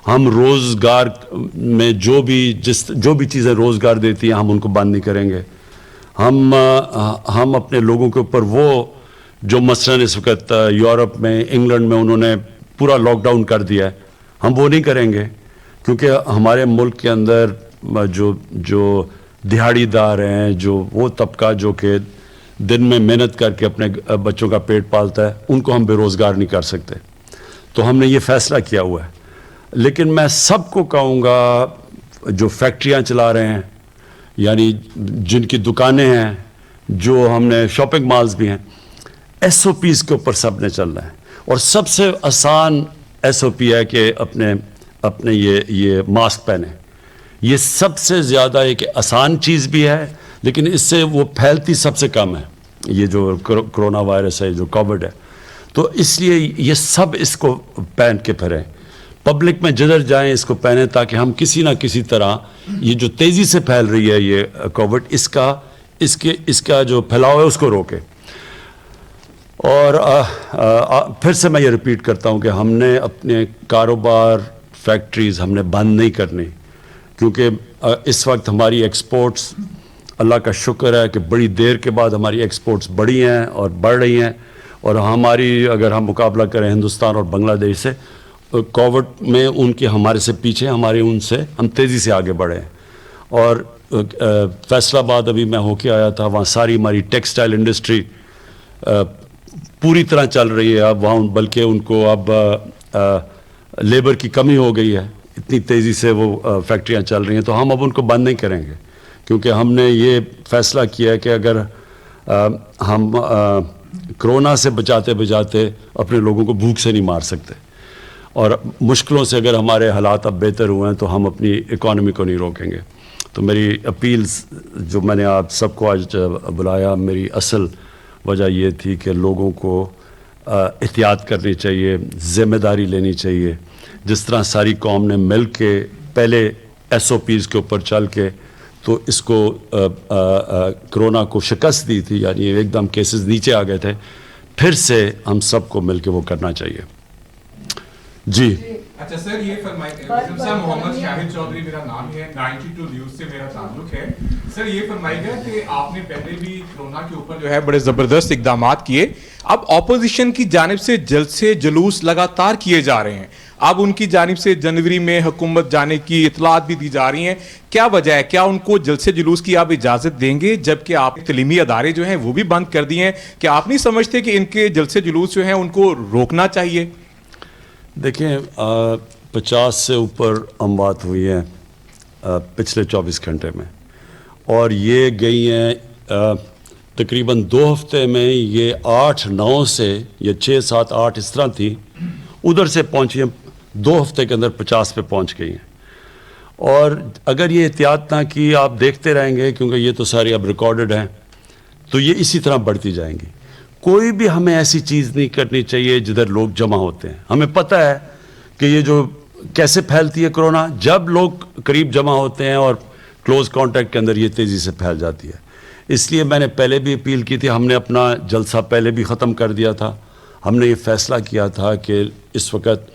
ہم روزگار میں جو بھی چیزیں روزگار دیتی ہیں ہم ان کو بند نہیں کریں گے. ہم اپنے لوگوں کے اوپر وہ جو مثلاً اس وقت یورپ میں انگلینڈ میں انہوں نے پورا لاک ڈاؤن کر دیا ہے, ہم وہ نہیں کریں گے, کیونکہ ہمارے ملک کے اندر جو دہاڑی دار ہیں, جو وہ طبقہ جو کہ دن میں محنت کر کے اپنے بچوں کا پیٹ پالتا ہے, ان کو ہم بے روزگار نہیں کر سکتے. تو ہم نے یہ فیصلہ کیا ہوا ہے. لیکن میں سب کو کہوں گا جو فیکٹریاں چلا رہے ہیں, یعنی جن کی دکانیں ہیں, جو ہم نے شاپنگ مالز بھی ہیں, ایس او پیز کے اوپر سب نے چلنا ہے. اور سب سے آسان ایس او پی ہے کہ اپنے یہ ماسک پہنیں. یہ سب سے زیادہ ایک آسان چیز بھی ہے, لیکن اس سے وہ پھیلتی سب سے کم ہے, یہ جو کرونا وائرس ہے, جو کووڈ ہے. تو اس لیے یہ سب اس کو پہن کے پھریں, پبلک میں جدھر جائیں اس کو پہنیں, تاکہ ہم کسی نہ کسی طرح یہ جو تیزی سے پھیل رہی ہے یہ کووڈ, اس کا جو پھیلاؤ ہے اس کو روکیں. اور پھر سے میں یہ ریپیٹ کرتا ہوں کہ ہم نے اپنے کاروبار, فیکٹریز ہم نے بند نہیں کرنی, کیونکہ اس وقت ہماری ایکسپورٹس, اللہ کا شکر ہے کہ بڑی دیر کے بعد ہماری ایکسپورٹس بڑھی ہیں اور بڑھ رہی ہیں. اور ہماری اگر ہم مقابلہ کریں ہندوستان اور بنگلہ دیش سے, کووڈ میں ان کے ہمارے سے پیچھے, ہمارے ان سے ہم تیزی سے آگے بڑھے ہیں. اور فیصل آباد ابھی میں ہو کے آیا تھا, وہاں ساری ہماری ٹیکسٹائل انڈسٹری پوری طرح چل رہی ہے اب وہاں, بلکہ ان کو اب لیبر کی کمی ہو گئی ہے, اتنی تیزی سے وہ فیکٹریاں چل رہی ہیں. تو ہم اب ان کو بند نہیں کریں گے, کیونکہ ہم نے یہ فیصلہ کیا ہے کہ اگر ہم کرونا سے بچاتے اپنے لوگوں کو بھوک سے نہیں مار سکتے, اور مشکلوں سے اگر ہمارے حالات اب بہتر ہوئے ہیں تو ہم اپنی اکانومی کو نہیں روکیں گے. تو میری اپیلز جو میں نے آپ سب کو آج بلایا, میری اصل وجہ یہ تھی کہ لوگوں کو احتیاط کرنی چاہیے, ذمہ داری لینی چاہیے. جس طرح ساری قوم نے مل کے پہلے ایس او پیز کے اوپر چل کے تو اس کو کرونا کو شکست دی تھی, یعنی ایک دم کیسز نیچے آ گئے تھے, پھر سے ہم سب کو مل کے وہ کرنا چاہیے. جی اچھا سر, یہ فرمائیے, سر محمد شاہد چودھری میرا نام ہے, 92 نیوز سے میرا تعلق ہے. سر یہ فرمائے گا کہ آپ نے پہلے بھی کرونا کے اوپر جو ہے بڑے زبردست اقدامات کیے, اب اپوزیشن کی جانب سے جلد سے جلوس لگاتار کیے جا رہے ہیں, اب ان کی جانب سے جنوری میں حکومت جانے کی اطلاعات بھی دی جا رہی ہیں, کیا وجہ ہے, کیا ان کو جلد سے جلوس کی آپ اجازت دیں گے, جبکہ آپ تعلیمی ادارے جو ہیں وہ بھی بند کر دیے ہیں؟ کیا آپ نہیں سمجھتے کہ ان کے جلد سے جلوس جو ہیں ان کو روکنا چاہیے؟ دیکھیں 50 سے اوپر اموات ہوئی ہیں پچھلے 24 گھنٹے میں, اور یہ گئی ہیں تقریباً 2 ہفتے میں, یہ 8-9 سے یا 6-7-8 اس طرح تھی, ادھر سے پہنچی ہیں 2 ہفتے کے اندر 50 پہ پہنچ گئی ہیں. اور اگر یہ احتیاط نہ کی, آپ دیکھتے رہیں گے, کیونکہ یہ تو ساری اب ریکارڈڈ ہیں, تو یہ اسی طرح بڑھتی جائیں گی. کوئی بھی ہمیں ایسی چیز نہیں کرنی چاہیے جدھر لوگ جمع ہوتے ہیں. ہمیں پتہ ہے کہ یہ جو کیسے پھیلتی ہے کرونا, جب لوگ قریب جمع ہوتے ہیں اور کلوز کانٹیکٹ کے اندر یہ تیزی سے پھیل جاتی ہے. اس لیے میں نے پہلے بھی اپیل کی تھی, ہم نے اپنا جلسہ پہلے بھی ختم کر دیا تھا. ہم نے یہ فیصلہ کیا تھا کہ اس وقت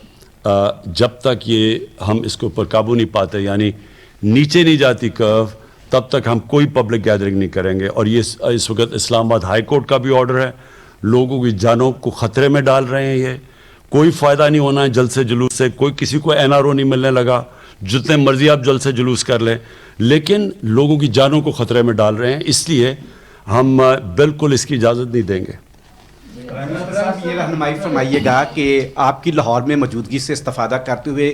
جب تک یہ ہم اس کے اوپر قابو نہیں پاتے, یعنی نیچے نہیں جاتی کرو, تب تک ہم کوئی پبلک گیدرنگ نہیں کریں گے. اور یہ اس وقت اسلام آباد ہائی کورٹ کا بھی آرڈر ہے, لوگوں کی جانوں کو خطرے میں ڈال رہے ہیں. یہ کوئی فائدہ نہیں ہونا ہے جلد سے جلوس سے, کوئی کسی کو این آر او نہیں ملنے لگا, جتنے مرضی آپ جلد سے جلوس کر لیں, لیکن لوگوں کی جانوں کو خطرے میں ڈال رہے ہیں. اس لیے ہم بالکل اس کی اجازت نہیں دیں گے. صاحب یہ رہنمائی فرمائیے گا کہ آپ کی لاہور میں موجودگی سے استفادہ کرتے ہوئے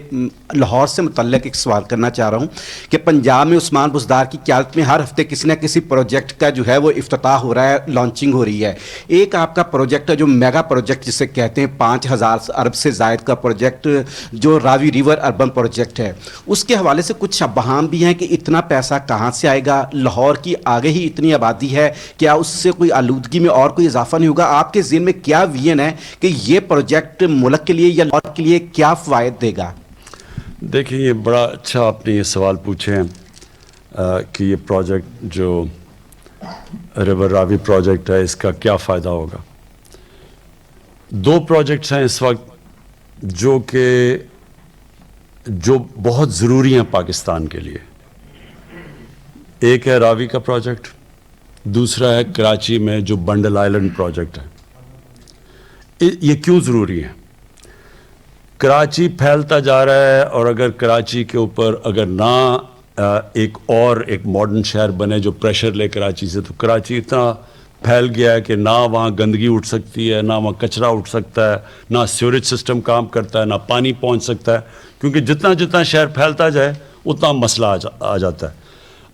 لاہور سے متعلق ایک سوال کرنا چاہ رہا ہوں کہ پنجاب میں عثمان بزدار کی قیادت میں ہر ہفتے کسی نہ کسی پروجیکٹ کا جو ہے وہ افتتاح ہو رہا ہے, لانچنگ ہو رہی ہے. ایک آپ کا پروجیکٹ ہے جو میگا پروجیکٹ جسے کہتے ہیں 5000 ارب سے زائد کا پروجیکٹ, جو راوی ریور اربن پروجیکٹ ہے, اس کے حوالے سے کچھ ابہام بھی ہیں کہ اتنا پیسہ کہاں سے آئے گا, لاہور کی آگے ہی اتنی آبادی ہے, کیا اس سے کوئی آلودگی میں اور کوئی اضافہ نہیں ہوگا؟ آپ کے ذہن میں کیا ویژن ہے کہ یہ پروجیکٹ ملک کے لیے یا لاہور کے لیے کیا فوائد دے گا؟ دیکھیں, یہ بڑا اچھا آپ نے یہ سوال پوچھے ہیں کہ یہ پروجیکٹ جو ریور راوی پروجیکٹ ہے اس کا کیا فائدہ ہوگا. 2 پروجیکٹس ہیں اس وقت جو کہ جو بہت ضروری ہیں پاکستان کے لیے. ایک ہے راوی کا پروجیکٹ, دوسرا ہے کراچی میں جو بنڈل آئلینڈ پروجیکٹ ہے. یہ کیوں ضروری ہے؟ کراچی پھیلتا جا رہا ہے, اور اگر کراچی کے اوپر اگر نہ ایک ماڈرن شہر بنے جو پریشر لے کراچی سے, تو کراچی اتنا پھیل گیا ہے کہ نہ وہاں گندگی اٹھ سکتی ہے, نہ وہاں کچرا اٹھ سکتا ہے, نہ سیوریج سسٹم کام کرتا ہے, نہ پانی پہنچ سکتا ہے, کیونکہ جتنا شہر پھیلتا جائے اتنا مسئلہ آ جاتا ہے.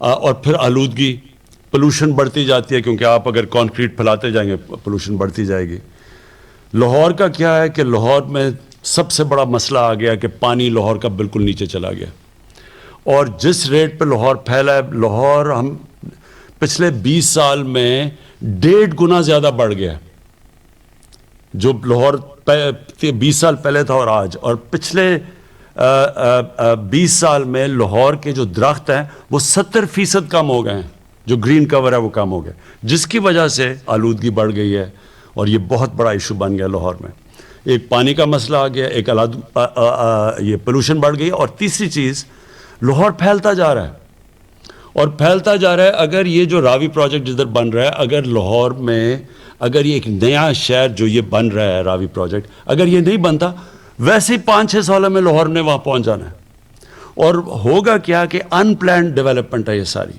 اور پھر آلودگی, پولوشن بڑھتی جاتی ہے, کیونکہ آپ اگر کانکریٹ پھیلاتے جائیں گے پولوشن بڑھتی جائے گی. لاہور کا کیا ہے کہ لاہور میں سب سے بڑا مسئلہ آ گیا کہ پانی لاہور کا بالکل نیچے چلا گیا, اور جس ریٹ پہ لاہور پھیلا ہے, لاہور ہم پچھلے 20 سال میں 1.5 گنا زیادہ بڑھ گیا جو لاہور 20 سال پہلے تھا اور آج. اور پچھلے 20 سال میں لاہور کے جو درخت ہیں وہ 70% کم ہو گئے ہیں, جو گرین کور ہے وہ کم ہو گئے, جس کی وجہ سے آلودگی بڑھ گئی ہے, اور یہ بہت بڑا ایشو بن گیا لاہور میں. ایک پانی کا مسئلہ آ گیا, ایک یہ پولوشن بڑھ گئی, اور تیسری چیز لاہور پھیلتا جا رہا ہے اور پھیلتا جا رہا ہے. اگر یہ جو راوی پروجیکٹ جدھر بن رہا ہے, اگر لاہور میں اگر یہ ایک نیا شہر جو یہ بن رہا ہے راوی پروجیکٹ, اگر یہ نہیں بنتا, ویسے ہی 5-6 سالوں میں لاہور نے وہاں پہنچ جانا ہے. اور ہوگا کیا کہ ان پلانڈ ڈیولپمنٹ ہے یہ ساری.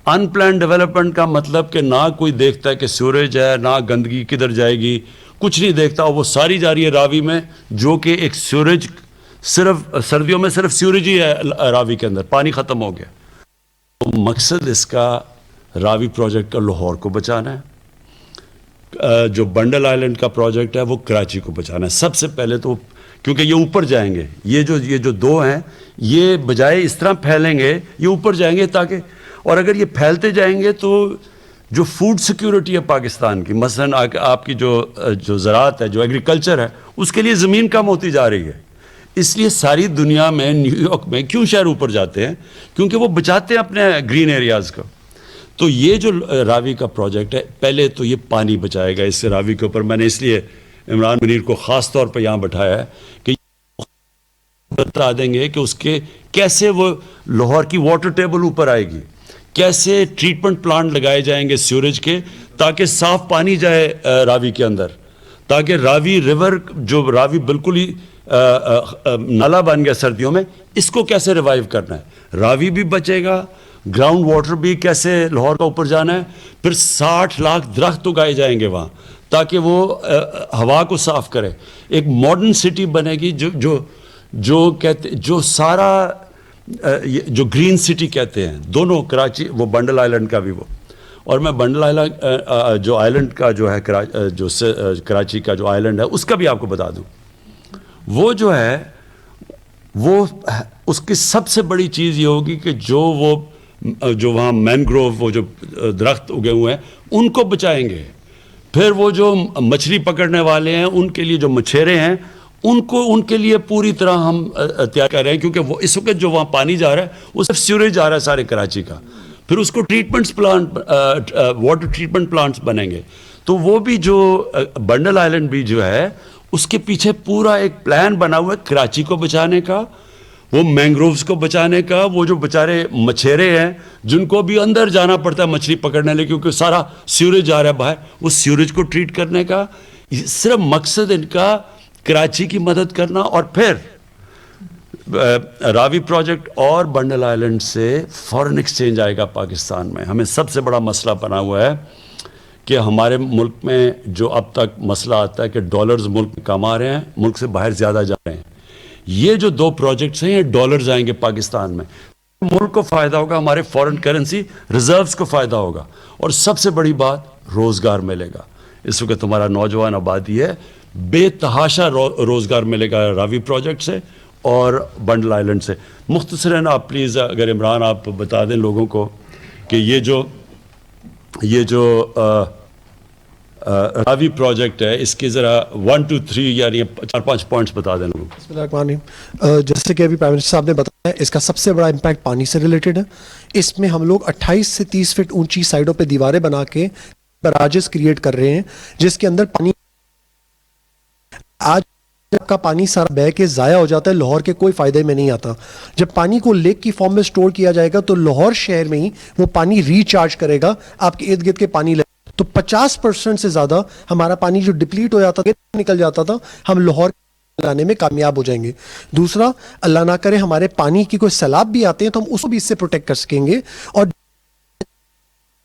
ان پلانڈ ڈیولپمنٹ کا مطلب کہ نہ کوئی دیکھتا ہے کہ سیوریج ہے, نہ گندگی کدھر جائے گی, کچھ نہیں دیکھتا, اور وہ ساری جا رہی ہے راوی میں, جو کہ ایک سیوریج, صرف سردیوں میں صرف سیوریج ہی ہے راوی کے اندر, پانی ختم ہو گیا. تو مقصد اس کا راوی پروجیکٹ کا لاہور کو بچانا ہے, جو بنڈل آئلینڈ کا پروجیکٹ ہے وہ کراچی کو بچانا ہے. سب سے پہلے تو کیونکہ یہ اوپر جائیں گے, یہ جو دو ہیں یہ بجائے اس طرح پھیلیں گے, یہ اوپر جائیں گے تاکہ, اور اگر یہ پھیلتے جائیں گے تو جو فوڈ سیکیورٹی ہے پاکستان کی, مثلا آپ کی جو زراعت ہے, جو ایگریکلچر ہے, اس کے لیے زمین کم ہوتی جا رہی ہے. اس لیے ساری دنیا میں نیو یارک میں کیوں شہر اوپر جاتے ہیں, کیونکہ وہ بچاتے ہیں اپنے گرین ایریاز کو. تو یہ جو راوی کا پروجیکٹ ہے, پہلے تو یہ پانی بچائے گا. اس سے راوی کے اوپر میں نے اس لیے عمران منیر کو خاص طور پہ یہاں بٹھایا ہے کہ بتا دیں گے کہ اس کے کیسے وہ لاہور کی واٹر ٹیبل اوپر آئے گی, کیسے ٹریٹمنٹ پلانٹ لگائے جائیں گے سیوریج کے, تاکہ صاف پانی جائے راوی کے اندر, تاکہ راوی ریور, جو راوی بالکل ہی نالا بن گیا سردیوں میں, اس کو کیسے ریوائیو کرنا ہے. راوی بھی بچے گا, گراؤنڈ واٹر بھی کیسے لاہور کا اوپر جانا ہے. پھر 60 لاکھ درخت اگائے جائیں گے وہاں, تاکہ وہ ہوا کو صاف کرے. ایک ماڈرن سٹی بنے گی جو کہتے, جو سارا جو گرین سٹی کہتے ہیں, دونوں کراچی, وہ بنڈل آئلینڈ کا بھی وہ, اور میں بنڈل آئلینڈ جو آئلینڈ کا جو ہے جو کراچی کا جو آئلینڈ ہے اس کا بھی آپ کو بتا دوں. وہ جو ہے وہ اس کی سب سے بڑی چیز یہ ہوگی کہ جو وہاں مینگروو, وہ جو درخت اگے ہوئے ہیں, ان کو بچائیں گے. پھر وہ جو مچھلی پکڑنے والے ہیں, ان کے لیے جو مچھیرے ہیں, ان کے لیے پوری طرح ہم تیار کر رہے ہیں, کیونکہ وہ اس وقت جو وہاں پانی جا رہا ہے وہ صرف سیوریج جا رہا ہے سارے کراچی کا. پھر اس کو واٹر ٹریٹمنٹ پلانٹس بنیں گے. تو وہ بھی جو بنڈل آئلینڈ بھی جو ہے, اس کے پیچھے پورا ایک پلان بنا ہوا ہے کراچی کو بچانے کا, وہ مینگرووز کو بچانے کا. وہ جو بیچارے مچھیرے ہیں جن کو بھی اندر جانا پڑتا ہے مچھلی پکڑنے لے, کیونکہ سارا سیوریج جا رہا ہے باہر, وہ سیوریج کو ٹریٹ کرنے کا. صرف مقصد ان کا کراچی کی مدد کرنا. اور پھر راوی پروجیکٹ اور بنڈل آئلینڈ سے فارن ایکسچینج آئے گا پاکستان میں. ہمیں سب سے بڑا مسئلہ بنا ہوا ہے کہ ہمارے ملک میں جو اب تک مسئلہ آتا ہے کہ ڈالرز ملک میں کم آ رہے ہیں, ملک سے باہر زیادہ جا رہے ہیں. یہ جو 2 پروجیکٹس ہیں, یہ ڈالرز آئیں گے پاکستان میں, ملک کو فائدہ ہوگا, ہمارے فورن کرنسی ریزروز کو فائدہ ہوگا, اور سب سے بڑی بات روزگار ملے گا. اس وقت ہمارا نوجوان آبادی ہے, بے تحاشا روزگار ملے گا راوی پروجیکٹ سے اور بنڈل آئلینڈ سے. مختصراً آپ پلیز اگر عمران آپ بتا دیں لوگوں کو کہ یہ جو راوی پروجیکٹ ہے, اس کے ذرا 1 2 3 یعنی 4-5 پوائنٹس بتا دیں لوگوں کو. بسم اللہ الرحمن الرحیم. جیسے کہ ابھی پرائم منسٹر صاحب نے بتایا, اس کا سب سے بڑا امپیکٹ پانی سے ریلیٹڈ ہے. اس میں ہم لوگ 28 سے 30 فٹ اونچی سائڈوں پہ دیواریں بنا کے براجز کریٹ کر رہے ہیں, جس کے اندر پانی آج جب کا پانی سارا بہ کے ضائع ہو جاتا ہے لاہور کے کوئی فائدے میں نہیں آتا. جب پانی کو لیک کی فارم میں سٹور کیا جائے گا تو لاہور شہر میں ہی وہ پانی ریچارج کرے گا آپ کے ارد گرد کے پانی تو 50% سے زیادہ ہمارا پانی جو ڈپلیٹ ہو جاتا تھا نکل جاتا تھا ہم لاہور لانے میں کامیاب ہو جائیں گے. دوسرا اللہ نہ کرے ہمارے پانی کی کوئی سیلاب بھی آتے ہیں تو ہم اس کو بھی اس سے پروٹیکٹ کر سکیں گے. اور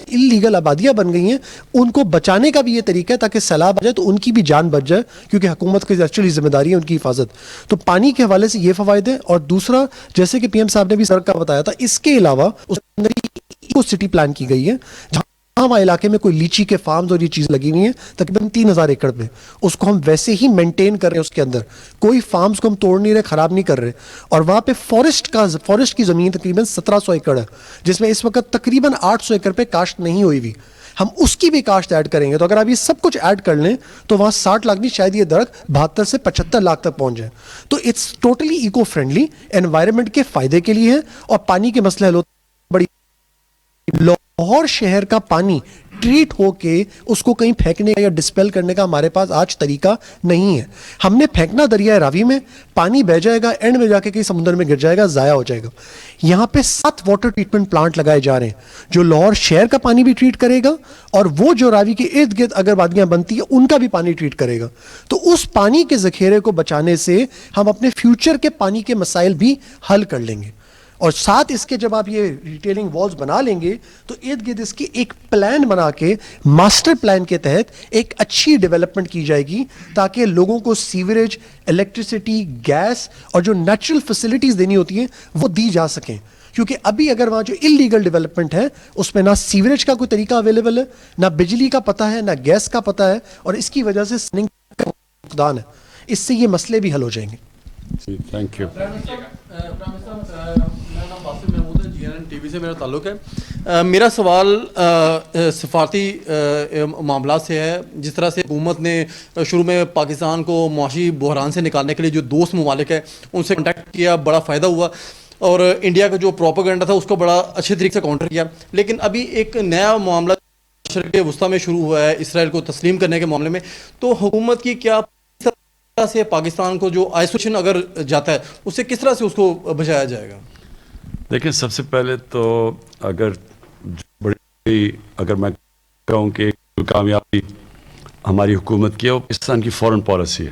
انلیگل آبادیاں بن گئی ہیں ان کو بچانے کا بھی یہ طریقہ ہے تاکہ سیلاب آ جائے تو ان کی بھی جان بچ جائے کیونکہ حکومت کی ایکچولی ذمہ داری ہے ان کی حفاظت. تو پانی کے حوالے سے یہ فوائد ہیں. اور دوسرا جیسے کہ پی ایم صاحب نے بھی سڑک کا بتایا تھا اس کے علاوہ اس اندر ایکو سٹی پلان کی گئی ہے جہاں ہمارے علاقے میں کوئی لیچی کے فارمز اور یہ چیز لگی ہوئی ہیں تقریباً 3000 ایکڑ پہ اس کو ہم ویسے ہی مینٹین کر رہے ہیں. اس کے اندر کوئی فارمز کو ہم توڑ نہیں رہے خراب نہیں کر رہے. اور وہاں پہ فارسٹ کی زمین تقریباً 1700 ایکڑ ہے جس میں اس وقت تقریباً 800 ایکڑ پہ کاشت نہیں ہوئی ہوئی. ہم اس کی بھی کاشت ایڈ کریں گے تو اگر آپ یہ سب کچھ ایڈ کر لیں تو وہاں 60 لاکھ نہیں شاید یہ درخت 72 سے 75 لاکھ تک پہنچ جائے. تو it's totally eco friendly environment کے فائدے کے لیے ہے. اور پانی کے مسئلے حل ہوتے بڑی لاہور شہر کا پانی ٹریٹ ہو کے اس کو کہیں پھینکنے کا یا ڈسپیل کرنے کا ہمارے پاس آج طریقہ نہیں ہے. ہم نے پھینکنا دریائے راوی میں پانی بہ جائے گا اینڈ میں جا کے کہیں سمندر میں گر جائے گا ضائع ہو جائے گا. یہاں پہ 7 واٹر ٹریٹمنٹ پلانٹ لگائے جا رہے ہیں جو لاہور شہر کا پانی بھی ٹریٹ کرے گا اور وہ جو راوی کے ارد گرد اگر وادیاں بنتی ہیں ان کا بھی پانی ٹریٹ کرے گا. تو اس پانی کے ذخیرے کو بچانے سے ہم اپنے فیوچر کے پانی کے مسائل بھی حل کر لیں گے. اور ساتھ اس کے جب آپ یہ ریٹیلنگ والز بنا لیں گے تو ارد گرد اس کی ایک پلان بنا کے ماسٹر پلان کے تحت ایک اچھی ڈیولپمنٹ کی جائے گی تاکہ لوگوں کو سیوریج الیکٹریسٹی گیس اور جو نیچرل فیسلٹیز دینی ہوتی ہیں وہ دی جا سکیں. کیونکہ ابھی اگر وہاں جو انلیگل ڈیولپمنٹ ہے اس میں نہ سیوریج کا کوئی طریقہ اویلیبل ہے نہ بجلی کا پتہ ہے نہ گیس کا پتہ ہے اور اس کی وجہ سے فقدان ہے. اس سے یہ مسئلے بھی حل ہو جائیں گے. Thank you. میرا نام باسم محمود ہے GNN TV سے میرا تعلق ہے. میرا سوال سفارتی معاملات سے ہے. جس طرح سے حکومت نے شروع میں پاکستان کو معاشی بحران سے نکالنے کے لیے جو دوست ممالک ہیں ان سے کنٹیکٹ کیا بڑا فائدہ ہوا اور انڈیا کا جو پروپیگنڈا تھا اس کو بڑا اچھے طریقے سے کاؤنٹر کیا. لیکن ابھی ایک نیا معاملہ شرق وسطیٰ میں شروع ہوا ہے اسرائیل کو تسلیم کرنے کے معاملے میں. تو حکومت کی کیا سے پاکستان کو جو آئسولیشن اگر جاتا ہے اس سے کس طرح سے اس کو بچایا جائے گا؟ دیکھیں سب سے پہلے تو اگر میں کہوں کہ کامیابی ہماری حکومت کی ہے وہ پاکستان کی فورن پالیسی ہے.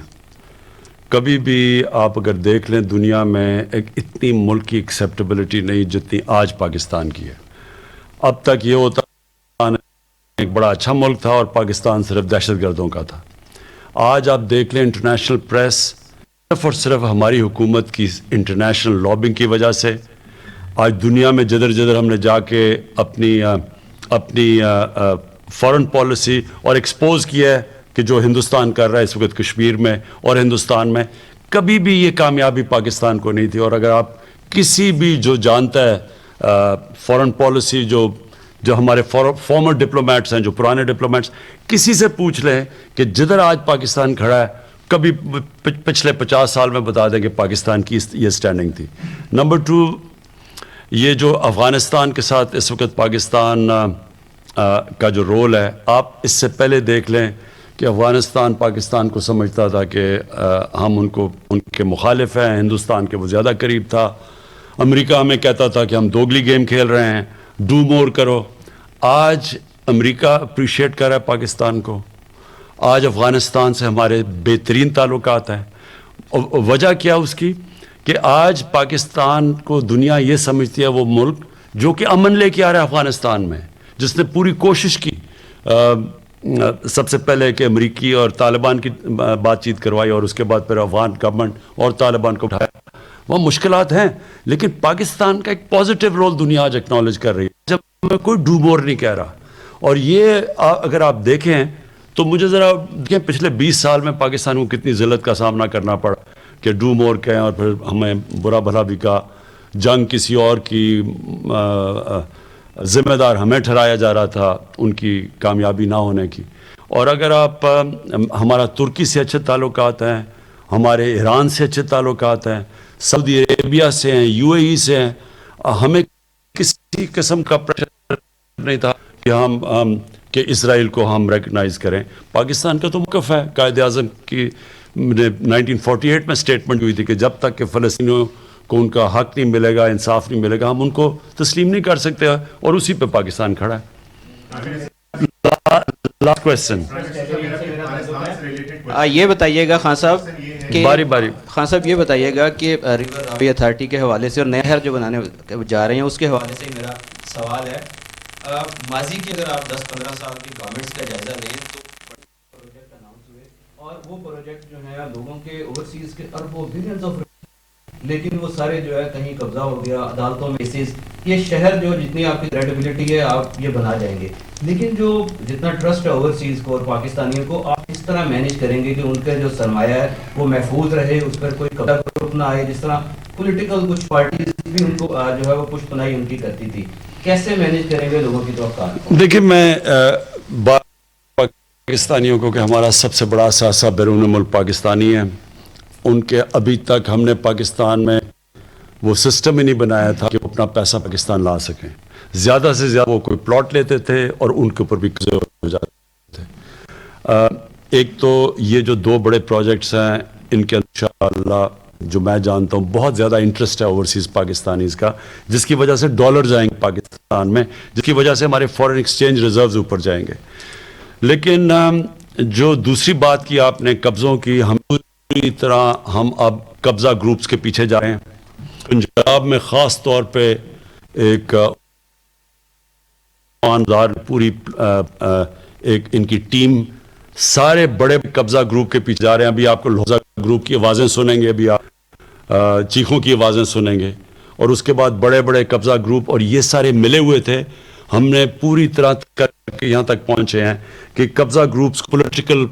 کبھی بھی آپ اگر دیکھ لیں دنیا میں ایک اتنی ملک کی ایکسیپٹیبلٹی نہیں جتنی آج پاکستان کی ہے. اب تک یہ ہوتا ایک بڑا اچھا ملک تھا اور پاکستان صرف دہشت گردوں کا تھا. آج آپ دیکھ لیں انٹرنیشنل پریس صرف اور صرف ہماری حکومت کی انٹرنیشنل لابنگ کی وجہ سے آج دنیا میں جدھر جدھر ہم نے جا کے اپنی فورن پالیسی اور ایکسپوز کیا ہے کہ جو ہندوستان کر رہا ہے اس وقت کشمیر میں اور ہندوستان میں کبھی بھی یہ کامیابی پاکستان کو نہیں تھی. اور اگر آپ کسی بھی جو جانتا ہے فورن پالیسی جو ہمارے فارمر ڈپلومیٹس ہیں جو پرانے ڈپلومیٹس کسی سے پوچھ لیں کہ جدھر آج پاکستان کھڑا ہے کبھی پچھلے 50 سال میں بتا دیں کہ پاکستان کی یہ سٹینڈنگ تھی. نمبر 2 یہ جو افغانستان کے ساتھ اس وقت پاکستان کا جو رول ہے آپ اس سے پہلے دیکھ لیں کہ افغانستان پاکستان کو سمجھتا تھا کہ ہم ان کے مخالف ہیں. ہندوستان کے وہ زیادہ قریب تھا. امریکہ ہمیں کہتا تھا کہ ہم دوگلی گیم کھیل رہے ہیں ڈو مور کرو. آج امریکہ اپریشیٹ کر رہا ہے پاکستان کو. آج افغانستان سے ہمارے بہترین تعلقات ہیں. وجہ کیا اس کی کہ آج پاکستان کو دنیا یہ سمجھتی ہے وہ ملک جو کہ امن لے کے آ رہا ہے افغانستان میں جس نے پوری کوشش کی سب سے پہلے کہ امریکی اور طالبان کی بات چیت کروائی اور اس کے بعد پھر افغان گورنمنٹ اور طالبان کو اٹھایا. وہاں مشکلات ہیں لیکن پاکستان کا ایک پازیٹیو رول دنیا آج اکنالج کر رہی ہے جب میں کوئی ڈو مور نہیں کہہ رہا. اور یہ اگر آپ دیکھیں تو مجھے ذرا دیکھیں پچھلے 20 سال میں پاکستان کو کتنی ذلت کا سامنا کرنا پڑا کہ ڈو مور کہیں اور پھر ہمیں برا بھلا بھی کہا. جنگ کسی اور کی ذمہ دار ہمیں ٹھہرایا جا رہا تھا ان کی کامیابی نہ ہونے کی. اور اگر آپ ہمارا ترکی سے اچھے تعلقات ہیں ہمارے ایران سے اچھے تعلقات ہیں سعودی عربیہ سے ہیں UAE سے ہیں. ہمیں کسی قسم کا پریشر نہیں تھا کہ اسرائیل کو ہم ریکگنائز کریں. پاکستان کا تو موقف ہے قائد اعظم کی 1948 میں اسٹیٹمنٹ ہوئی تھی کہ جب تک کہ فلسطینیوں کو ان کا حق نہیں ملے گا، انصاف نہیں ملے گا، ہم ان کو تسلیم نہیں کر سکتے، اور اسی پہ پاکستان کھڑا ہے. Last question. یہ بتائیے گا خان صاحب کہ باری باری. خان صاحب یہ بتائیے گا کہ ریور راوی اتھارٹی کے حوالے سے اور نیا شہر جو بنانے جا رہے ہیں اس کے حوالے سے میرا سوال ہے. ماضی کی اگر آپ 10-15 سال کی گورنمنٹس کا جائزہ لیں تو پروجیکٹ اناؤنس ہوئے اور وہ پروجیکٹ جو ہے لوگوں کے اوورسیز کے اربوں بلینز آف، لیکن وہ سارے جو ہے کہیں قبضہ ہو گیا عدالتوں میں کیسز. یہ شہر جو جتنی آپ کی کریڈیبلٹی ہے آپ یہ بنا جائیں گے، لیکن جو جتنا ٹرسٹ ہے اوورسیز کو اور پاکستانیوں کو آپ اس طرح مینیج کریں گے کہ ان کا جو سرمایہ ہے وہ محفوظ رہے، اس پر کوئی قبضہ گروپ نہ آئے، جس طرح پولیٹیکل کچھ پارٹیز بھی ان کو جو ہے وہ پشت پناہی ان کی کرتی تھی. کیسے مینیج کریں گے لوگوں کی توقعات؟ دیکھیں میں پاکستانیوں کو کہ ہمارا سب سے بڑا اثاثہ بیرون ملک پاکستانی ہے، ان کے ابھی تک ہم نے پاکستان میں وہ سسٹم ہی نہیں بنایا تھا کہ وہ اپنا پیسہ پاکستان لا سکیں. زیادہ سے زیادہ وہ کوئی پلاٹ لیتے تھے اور ان کے اوپر بھی قبضے ہو جاتے تھے. ایک تو یہ جو 2 بڑے پروجیکٹس ہیں ان کے انشاءاللہ جو میں جانتا ہوں بہت زیادہ انٹرسٹ ہے اوورسیز پاکستانیز کا، جس کی وجہ سے ڈالر جائیں گے پاکستان میں، جس کی وجہ سے ہمارے فارن ایکسچینج ریزروز اوپر جائیں گے. لیکن جو دوسری بات کی آپ نے قبضوں کی، ہم پوری طرح ہم اب قبضہ گروپس کے پیچھے جا رہے ہیں. پنجاب میں خاص طور پہ ایک پوری ایک ان کی ٹیم سارے بڑے قبضہ گروپ کے پیچھے جا رہے ہیں. ابھی آپ کو لوزہ گروپ کی آوازیں سنیں گے، ابھی آپ چیخوں کی آوازیں سنیں گے، اور اس کے بعد بڑے بڑے قبضہ گروپ، اور یہ سارے ملے ہوئے تھے. ہم نے پوری طرح کر کے یہاں تک پہنچے ہیں کہ قبضہ گروپس پولیٹیکل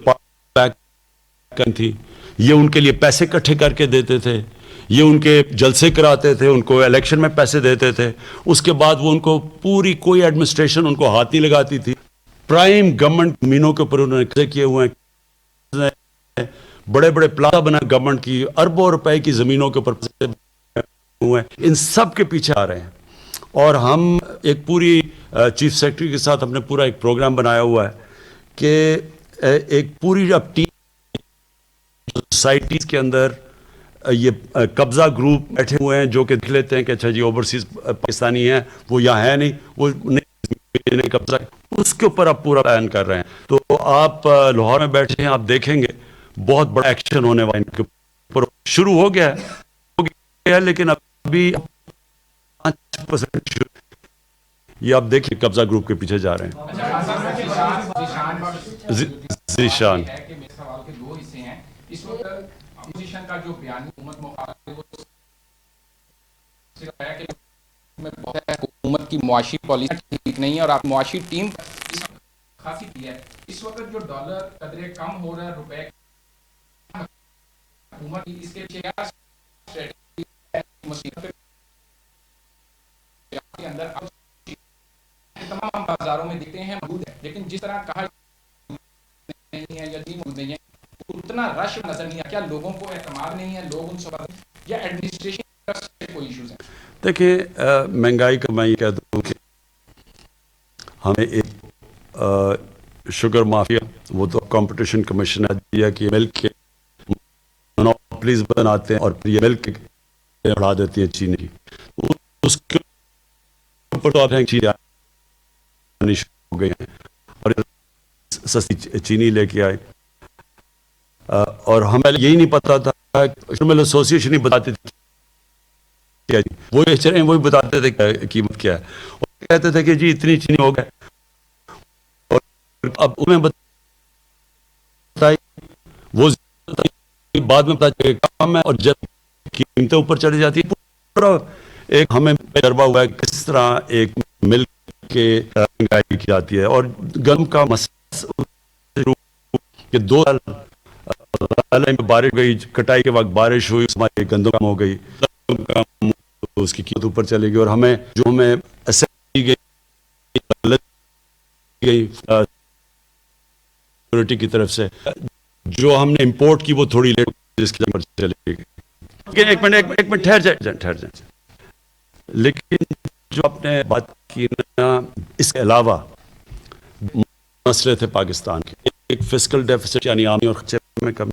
تھی، یہ ان کے لیے پیسے اکٹھے کر کے دیتے تھے، یہ ان کے جلسے کراتے تھے، ان کو الیکشن میں پیسے دیتے تھے، اس کے بعد وہ ان کو پوری کوئی ایڈمنسٹریشن ان کو ہاتھ نہیں لگاتی تھی. پرائم گورنمنٹ زمینوں کے اوپر انہوں نے قبضے کیے ہوئے ہیں، بڑے بڑے پلازا بنا گورنمنٹ کی، اربوں روپے کی زمینوں کے اوپر ہوئے ہیں. ان سب کے پیچھے آ رہے ہیں. اور ہم ایک پوری چیف سیکرٹری کے ساتھ ہم نے پورا ایک پروگرام بنایا ہوا ہے کہ ایک پوری اب ٹیم سوسائٹیز کے اندر یہ قبضہ گروپ بیٹھے ہوئے ہیں جو کہ دیکھ لیتے ہیں کہ اچھا جی اوورسیز پاکستانی ہیں، وہ یہاں ہے نہیں، وہ نہیں قبضہ، اس کے اوپر آپ پورا پلان کر رہے ہیں. تو آپ لاہور میں بیٹھے ہیں، آپ دیکھیں گے بہت بڑا ایکشن ہونے والا ان کے اوپر شروع ہو گیا ہے، لیکن ابھی 5% یہ آپ دیکھیں قبضہ گروپ کے پیچھے جا رہے ہیں. ذیشان سوال کے 2 حصے ہیں. اس وقت اپوزیشن کا جو بیان حکومت مخالف حکومت کی معاشی پالیسی ٹھیک نہیں ہے اور آپ معاشی ٹیم خاصی کی ہے. اس وقت جو ڈالر قدرے کم ہو رہا ہے، روپے حکومت اس کے پیچھے کیا اسٹریٹجی ہے؟ کے اندر تمام بازاروں میں دیکھتے ہیں موجود ہے، لیکن جس طرح کہا نہیں ہے یا نہیں موجود نہیں ہے اتنا رش نظر نہیں ہے. کیا لوگوں کو اعتماد نہیں ہے، لوگ ان سے یا ایڈمنسٹریشن سے کوئی ایشوز ہیں؟ دیکھیں مہنگائی کا میں یہ کہہ دوں کہ ہمیں ایک شوگر مافیا، وہ تو کمپٹیشن کمیشن نے دیا کہ ملک کے مونوپلیز بناتے ہیں اور پھر یہ ملک بڑھا دیتی ہیں چینی کی. اس کے اوپر تو آپ چیزیں آنی شروع ہو گئی ہیں اور سستی چینی لے کے آئے. اور ہمیں یہی نہیں پتا تھا، ایسوسیشن ہی بتاتی تھی، وہی بتاتے تھے قیمت کیا ہے، اور کہتے تھے کہ جی اتنی چینی ہو گئے، اور اب انہیں بتائی وہ بعد میں پتا چلے کام ہے، اور جب قیمتیں اوپر چلی جاتی ہے پورا ایک ہمیں تجربہ ہوا ہے کس طرح ایک ملک کے مہنگائی کی جاتی ہے. اور گرم کا مسئلہ کہ 2 سال بارش گئی، کٹائی کے وقت بارش ہوئی، ہماری گندم کم ہو گئی، اس کی قیمت اوپر چلے گی. اور ہمیں جو ہمیں دی گئی سیکورٹی کی طرف سے جو ہم نے امپورٹ کی وہ تھوڑی لیٹ جس کی اوپر چلے گی. ایک منٹ ٹھہر جائیں. لیکن جو آپ نے بات کی نا، اس کے علاوہ مسئلے تھے پاکستان کے، ایک فسکل ڈیفیسٹ یعنی آمدنی اور خرچے میں کمی،